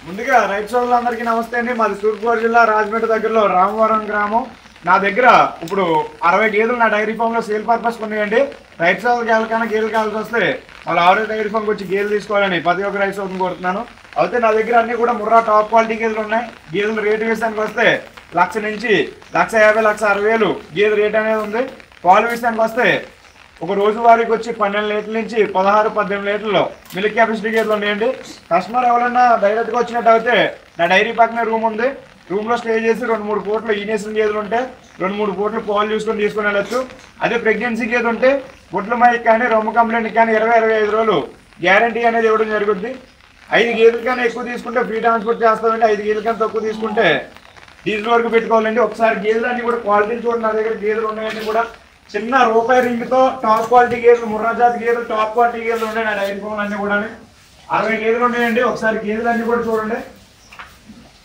ముందుగా రైతు సోదరులందరికీ నమస్తే అండి. మాది తూర్పుగోదావరి జిల్లా రాజమండ్రి దగ్గరలో రామవరం గ్రామం. నా దగ్గర ఇప్పుడు 60 గేదెలు నా డైరీ ఫామ్ లో సేల్ పర్పస్ ఉన్నాయండి. రైతు సోదరులకు ఎవరికైనా గేదెలు కావాల్సి వస్తే వాళ్ళ ఆరోగ్య డైరీ ఫామ్కి వచ్చి గేదెలు తీసుకోవాలని ప్రతి ఒక్క రైతు సోదరుని కోరుతున్నాను. అయితే నా దగ్గర అన్ని కూడా ముర్రా టాప్ క్వాలిటీ గేదెలు ఉన్నాయి. గేదెలు రేటు విషయానికి వస్తే 1,00,000 నుంచి 1,50,000 1,60,000 గేదె రేట్ అనేది ఉంది. పాలు విషయానికి వస్తే ఒక రోజు వారికి వచ్చి 12 లీటర్ల నుంచి 16-18 లీటర్లు మిల్క్ కెపాసిటీ గేదెలు ఉన్నాయండి. కస్టమర్ ఎవరైనా డైరెక్ట్గా వచ్చినట్టు అయితే నా డైరీ పక్కనే రూమ్ ఉంది. రూమ్లో స్టే చేసి 2-3 పూటలు ఈనేసిన గేదెలు ఉంటే 2-3 పూటలు పాలు తీసుకొని వెళ్ళచ్చు. అదే ప్రెగ్నెన్సీ గేదె ఉంటే గుడ్ల మైకి కానీ రొమ్ము కంప్లైంట్ కానీ 20-25 రోజులు గ్యారంటీ అనేది ఇవ్వడం జరుగుద్ది. 5 గేదెల కన్నా ఎక్కువ తీసుకుంటే ఫ్రీ ట్రాన్స్పోర్ట్ చేస్తామండి. 5 గేదెల కన్నా తక్కువ తీసుకుంటే డీజిల్ వరకు పెట్టుకోవాలండి. ఒకసారి గేదెలు అన్ని కూడా క్వాలిటీ చూడండి. నా దగ్గర గేదెలు ఉన్నాయని కూడా చిన్న రూపాయి రింగ్తో టాప్ క్వాలిటీ గేదెలు ముర్రా జాతి గేదెలు టాప్ క్వాలిటీ గేదెలు ఉన్నాయి. నా డైరీ ఫామ్ అన్ని కూడా 60 గేదెలు ఉన్నాయండి. ఒకసారి గేదెలు అన్ని కూడా చూడండి.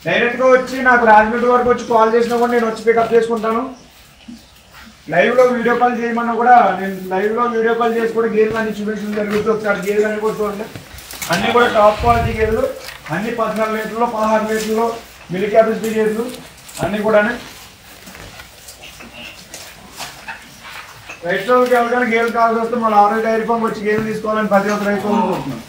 డైరెక్ట్గా వచ్చి నాకు రాజమండ్రి వరకు వచ్చి కాల్ చేసినా కూడా నేను వచ్చి పికప్ చేసుకుంటాను. లైవ్లో వీడియో కాల్ చేయమన్నా కూడా నేను లైవ్లో వీడియో కాల్ చేసి కూడా గేదెలు అన్ని చూపించడం జరుగుతుంది. ఒకసారి గేదెలు అన్ని కూడా చూడండి. అన్నీ కూడా టాప్ క్వాలిటీ గేదెలు, అన్ని 14 లీటర్లు 16 లీటర్లు మిల్క్ కెపాసిటీ గేదెలు అన్నీ కూడా. రైతులకు ఎవరికైనా గేదెలు కావాల్సి వస్తే మన ఆరోగ్య డైరీ ఫామ్ వచ్చి గేదెలు తీసుకోవాలని ప్రతి ఒక్క రైతు కోరుకుంటున్నాను.